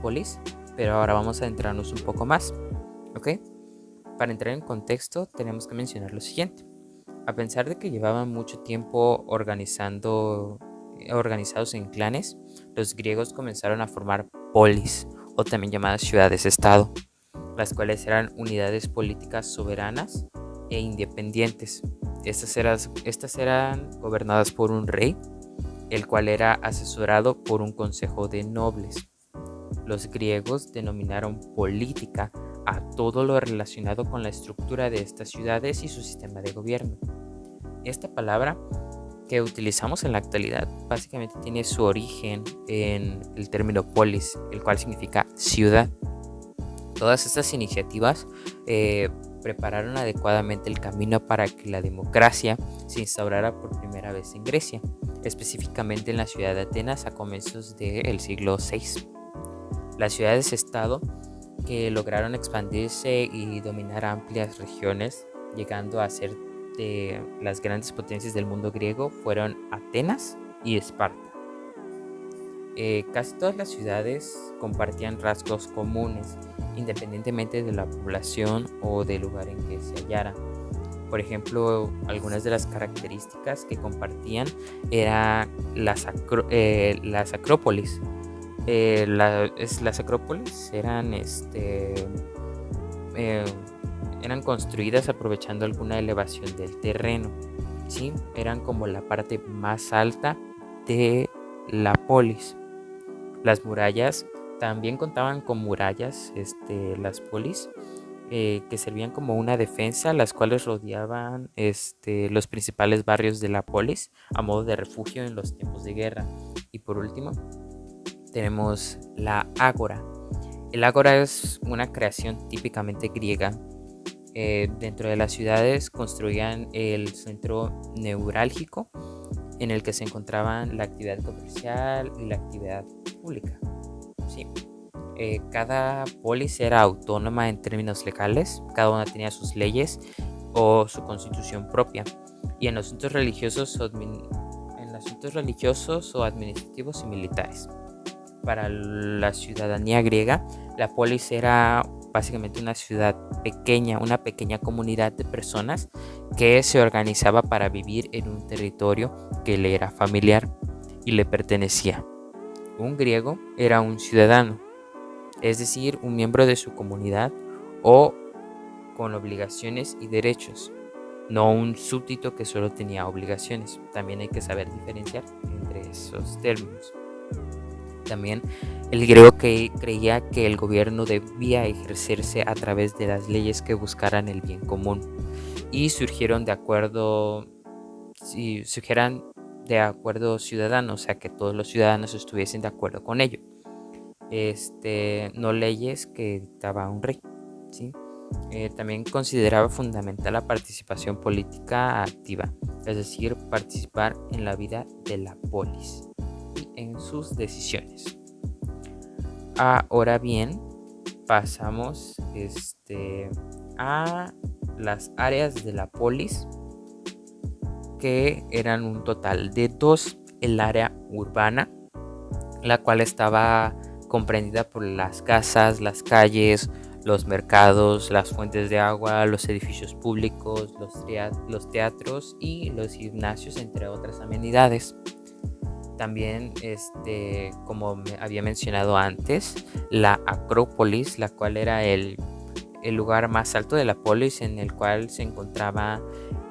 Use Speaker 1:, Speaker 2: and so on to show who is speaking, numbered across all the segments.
Speaker 1: polis, pero ahora vamos a adentrarnos un poco más, ¿ok? Para entrar en contexto tenemos que mencionar lo siguiente. A pesar de que llevaban mucho tiempo organizados en clanes, los griegos comenzaron a formar polis, o también llamadas ciudades-estado, las cuales eran unidades políticas soberanas e independientes. Estas eran gobernadas por un rey, el cual era asesorado por un consejo de nobles. Los griegos denominaron política a todo lo relacionado con la estructura de estas ciudades y su sistema de gobierno. Esta palabra que utilizamos en la actualidad básicamente tiene su origen en el término polis, el cual significa ciudad. Todas estas iniciativas prepararon adecuadamente el camino para que la democracia se instaurara por primera vez en Grecia, específicamente en la ciudad de Atenas a comienzos del siglo VI. Las ciudades-estado que lograron expandirse y dominar amplias regiones, llegando a ser de las grandes potencias del mundo griego, fueron Atenas y Esparta. Casi todas las ciudades compartían rasgos comunes, independientemente de la población o del lugar en que se hallara. Por ejemplo, algunas de las características que compartían eran las acrópolis. Las acrópolis eh, eran construidas aprovechando alguna elevación del terreno, ¿sí? Eran como la parte más alta de la polis. Las murallas también contaban con murallas, las polis, que servían como una defensa, las cuales rodeaban los principales barrios de la polis a modo de refugio en los tiempos de guerra. Y por último, tenemos la ágora. El ágora es una creación típicamente griega. Dentro de las ciudades construían el centro neurálgico en el que se encontraban la actividad comercial y la actividad pública. Sí. Cada polis era autónoma en términos legales, cada una tenía sus leyes o su constitución propia, y en asuntos religiosos o administrativos y militares. Para la ciudadanía griega, la polis era básicamente una ciudad pequeña, una pequeña comunidad de personas que se organizaba para vivir en un territorio que le era familiar y le pertenecía. Un griego era un ciudadano, es decir, un miembro de su comunidad o con obligaciones y derechos, no un súbdito que solo tenía obligaciones. También hay que saber diferenciar entre esos términos. También el griego creía que el gobierno debía ejercerse a través de las leyes que buscaran el bien común y surgieran de acuerdo ciudadano, o sea, que todos los ciudadanos estuviesen de acuerdo con ello. No leyes que dictaba un rey, ¿sí? También consideraba fundamental la participación política activa, es decir, participar en la vida de la polis y en sus decisiones. Ahora bien, pasamos a las áreas de la polis, que eran un total de dos. El área urbana, la cual estaba comprendida por las casas, las calles, los mercados, las fuentes de agua, los edificios públicos, los teatros y los gimnasios, entre otras amenidades. También, como había mencionado antes, la Acrópolis, la cual era el lugar más alto de la polis, en el cual se encontraba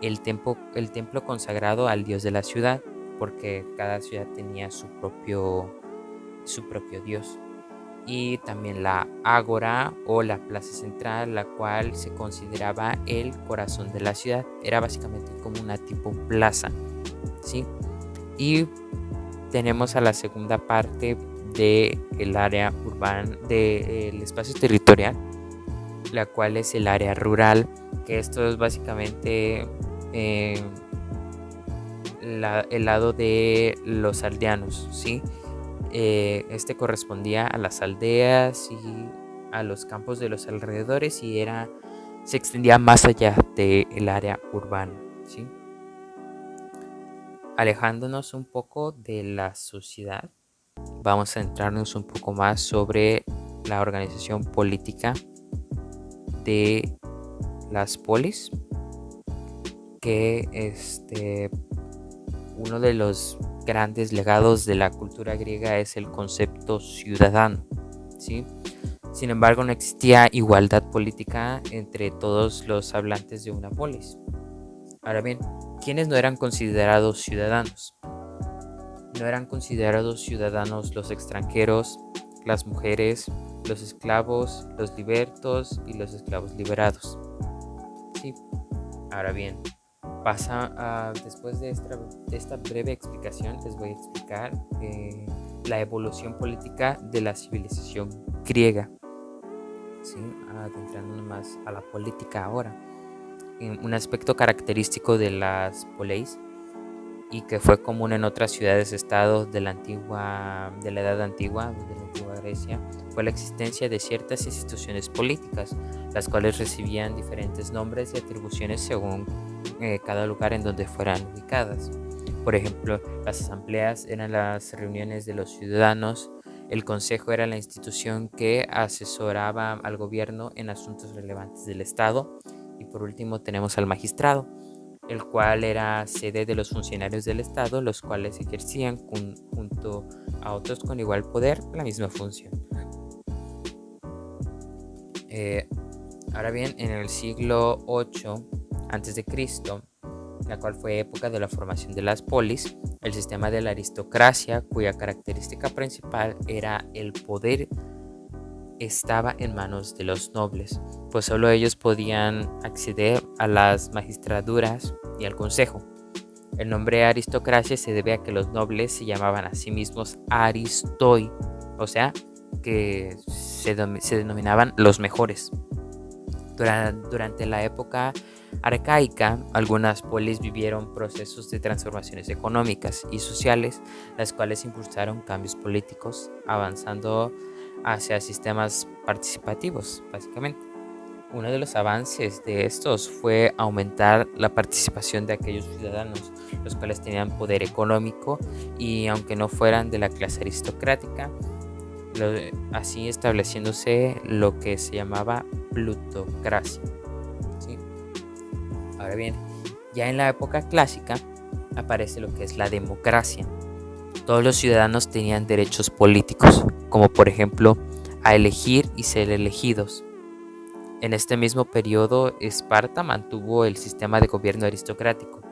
Speaker 1: el templo consagrado al dios de la ciudad, porque cada ciudad tenía su propio dios. Y también la ágora o la plaza central, la cual se consideraba el corazón de la ciudad. Era básicamente como una tipo plaza, ¿sí? Y tenemos a la segunda parte del área urbana, del espacio territorial, la cual es el área rural, que esto es básicamente el lado de los aldeanos, ¿sí? Este correspondía a las aldeas y a los campos de los alrededores y se extendía más allá del área urbana, ¿sí? Alejándonos un poco de la sociedad, vamos a centrarnos un poco más sobre la organización política de las polis, que uno de los grandes legados de la cultura griega es el concepto ciudadano, ¿sí? Sin embargo, no existía igualdad política entre todos los hablantes de una polis. Ahora bien, ¿quiénes no eran considerados ciudadanos? No eran considerados ciudadanos los extranjeros, las mujeres, los esclavos, los libertos y los esclavos liberados. Sí. Ahora bien, después de esta breve explicación, les voy a explicar la evolución política de la civilización griega. ¿Sí? Adentrándonos más a la política ahora. Un aspecto característico de las poleis y que fue común en otras ciudades-estado de la Edad Antigua, de la antigua Grecia, fue la existencia de ciertas instituciones políticas, las cuales recibían diferentes nombres y atribuciones según cada lugar en donde fueran ubicadas. Por ejemplo, las asambleas eran las reuniones de los ciudadanos, el consejo era la institución que asesoraba al gobierno en asuntos relevantes del Estado, y por último tenemos al magistrado, el cual era sede de los funcionarios del Estado, los cuales ejercían junto a otros con igual poder la misma función. Ahora bien, en el siglo VIII a.C., la cual fue época de la formación de las polis, el sistema de la aristocracia, cuya característica principal era el poder, estaba en manos de los nobles, pues solo ellos podían acceder a las magistraturas y al consejo. El nombre aristocracia se debe a que los nobles se llamaban a sí mismos aristoi, o sea, que se denominaban los mejores. Durante la época arcaica, algunas polis vivieron procesos de transformaciones económicas y sociales, las cuales impulsaron cambios políticos, avanzando hacia sistemas participativos, básicamente. Uno de los avances de estos fue aumentar la participación de aquellos ciudadanos, los cuales tenían poder económico y aunque no fueran de la clase aristocrática, así estableciéndose lo que se llamaba plutocracia. ¿Sí? Ahora bien, ya en la época clásica aparece lo que es la democracia. Todos los ciudadanos tenían derechos políticos, como por ejemplo a elegir y ser elegidos. En este mismo periodo, Esparta mantuvo el sistema de gobierno aristocrático,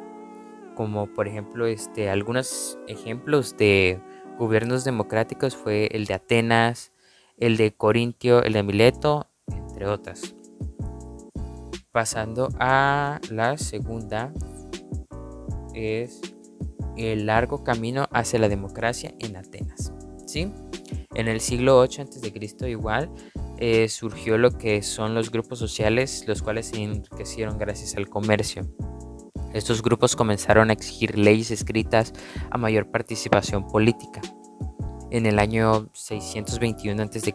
Speaker 1: como por ejemplo algunos ejemplos de gobiernos democráticos fue el de Atenas, el de Corintio, el de Mileto, entre otras. Pasando a la segunda, es el largo camino hacia la democracia en Atenas. ¿Sí? En el siglo VIII a.C. igual surgió lo que son los grupos sociales, los cuales se enriquecieron gracias al comercio. Estos grupos comenzaron a exigir leyes escritas a mayor participación política. En el año 621 a.C.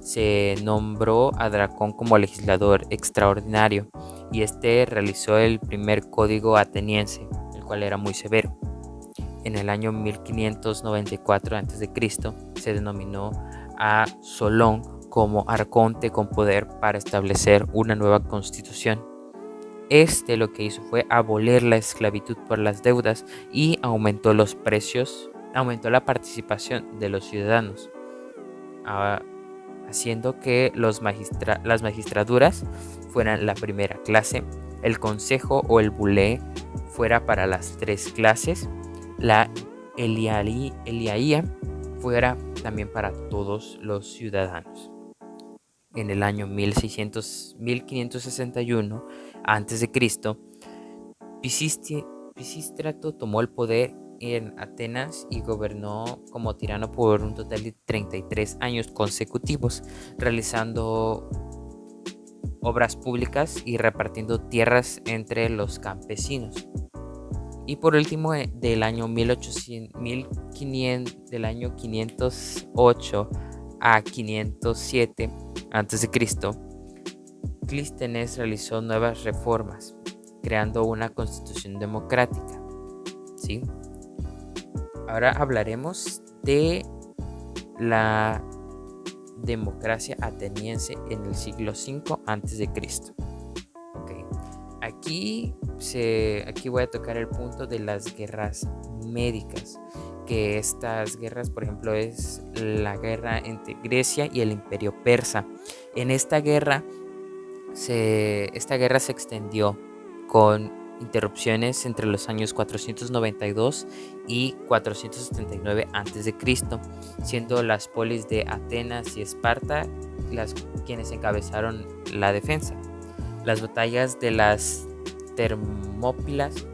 Speaker 1: se nombró a Dracón como legislador extraordinario y realizó el primer código ateniense, el cual era muy severo. En el año 1594 a.C. se denominó a Solón como arconte con poder para establecer una nueva constitución. Lo que hizo fue abolir la esclavitud por las deudas y aumentó los precios, aumentó la participación de los ciudadanos, haciendo que las magistraturas fueran la primera clase, el consejo o el bulé fuera para las tres clases, la eliaía fuera también para todos los ciudadanos. En el año 1561 a.C., Pisístrato tomó el poder en Atenas y gobernó como tirano por un total de 33 años consecutivos, realizando obras públicas y repartiendo tierras entre los campesinos. Y por último, del año 508 a 507 a.C., Clístenes realizó nuevas reformas, creando una constitución democrática. ¿Sí? Ahora hablaremos de la democracia ateniense en el siglo V a.C. Okay. Aquí voy a tocar el punto de las guerras médicas, que estas guerras, por ejemplo, es la guerra entre Grecia y el Imperio Persa. En esta guerra se extendió con interrupciones entre los años 492 y 479 a.C., siendo las polis de Atenas y Esparta quienes encabezaron la defensa. Las batallas de las Termópilas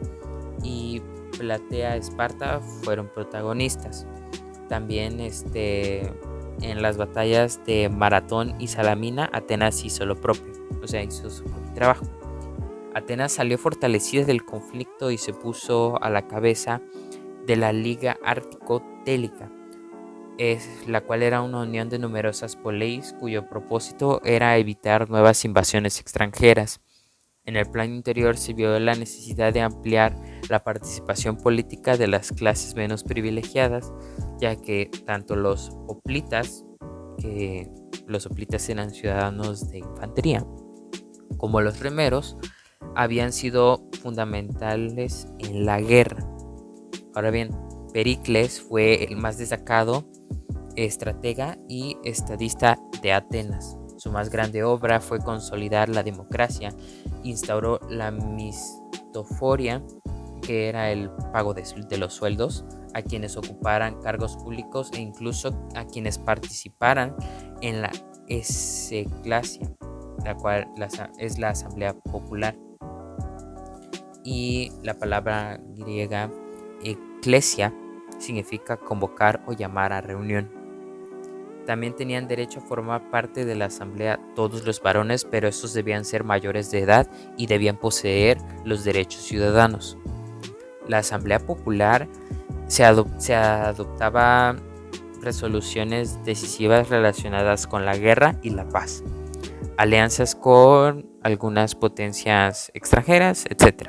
Speaker 1: y Platea Esparta fueron protagonistas. También en las batallas de Maratón y Salamina, Atenas hizo lo propio, o sea, hizo su propio trabajo. Atenas salió fortalecida del conflicto y se puso a la cabeza de la Liga Ártico-Télica, la cual era una unión de numerosas poleis cuyo propósito era evitar nuevas invasiones extranjeras. En el plano interior se vio la necesidad de ampliar la participación política de las clases menos privilegiadas, ya que tanto los hoplitas, que los hoplitas eran ciudadanos de infantería, como los remeros, habían sido fundamentales en la guerra. Ahora bien, Pericles fue el más destacado estratega y estadista de Atenas. Su más grande obra fue consolidar la democracia, instauró la mistoforia, que era el pago de los sueldos a quienes ocuparan cargos públicos e incluso a quienes participaran en la execlasia, la cual es la asamblea popular. Y la palabra griega eclesia significa convocar o llamar a reunión. También tenían derecho a formar parte de la asamblea todos los varones, pero estos debían ser mayores de edad y debían poseer los derechos ciudadanos. La asamblea popular se adoptaba resoluciones decisivas relacionadas con la guerra y la paz, alianzas con algunas potencias extranjeras, etc.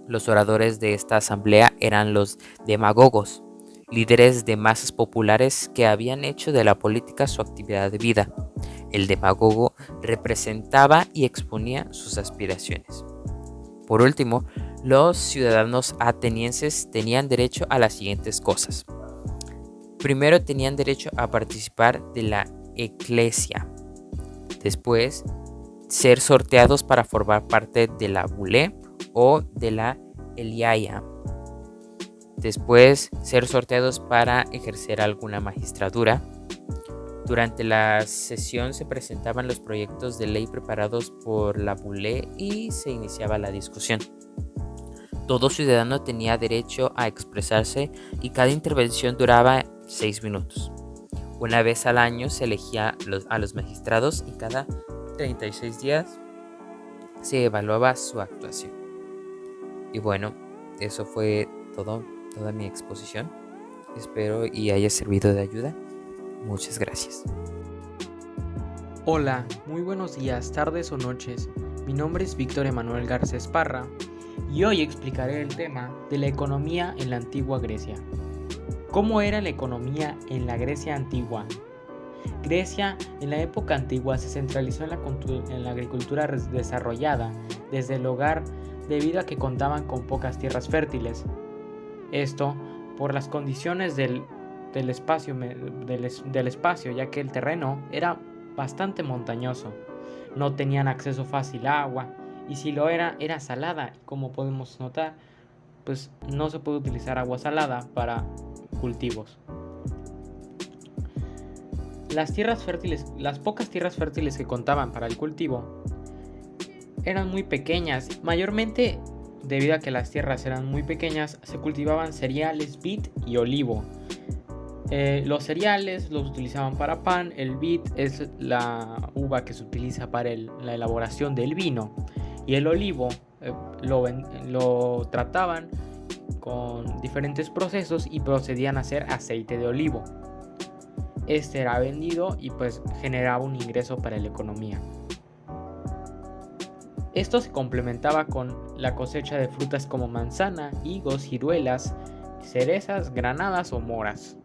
Speaker 1: Los oradores de esta asamblea eran los demagogos, líderes de masas populares que habían hecho de la política su actividad de vida. El demagogo representaba y exponía sus aspiraciones. Por último, los ciudadanos atenienses tenían derecho a las siguientes cosas. Primero, tenían derecho a participar de la eclesia. Después, ser sorteados para formar parte de la bule o de la eliaia. Después, ser sorteados para ejercer alguna magistratura. Durante la sesión se presentaban los proyectos de ley preparados por la bule y se iniciaba la discusión. Todo ciudadano tenía derecho a expresarse y cada intervención duraba 6 minutos. Una vez al año se elegía a los magistrados y cada 36 días se evaluaba su actuación. Y bueno, eso fue toda mi exposición. Espero y haya servido de ayuda. Muchas gracias.
Speaker 2: Hola, muy buenos días, tardes o noches. Mi nombre es Víctor Emanuel Garza Esparra y hoy explicaré el tema de la economía en la antigua Grecia. ¿Cómo era la economía en la Grecia antigua? Grecia en la época antigua se centralizó en la agricultura desarrollada desde el hogar debido a que contaban con pocas tierras fértiles. Esto por las condiciones del espacio, ya que el terreno era bastante montañoso. No tenían acceso fácil a agua y si lo era salada. Como podemos notar, pues no se puede utilizar agua salada para cultivos. Las pocas tierras fértiles que contaban para el cultivo eran muy pequeñas, mayormente debido a que las tierras eran muy pequeñas. Se cultivaban cereales, vid y olivo. Los cereales los utilizaban para pan, el vid es la uva que se utiliza para la elaboración del vino y el olivo lo trataban con diferentes procesos y procedían a hacer aceite de olivo. Este era vendido y pues generaba un ingreso para la economía. Esto se complementaba con la cosecha de frutas como manzana, higos, ciruelas, cerezas, granadas o moras.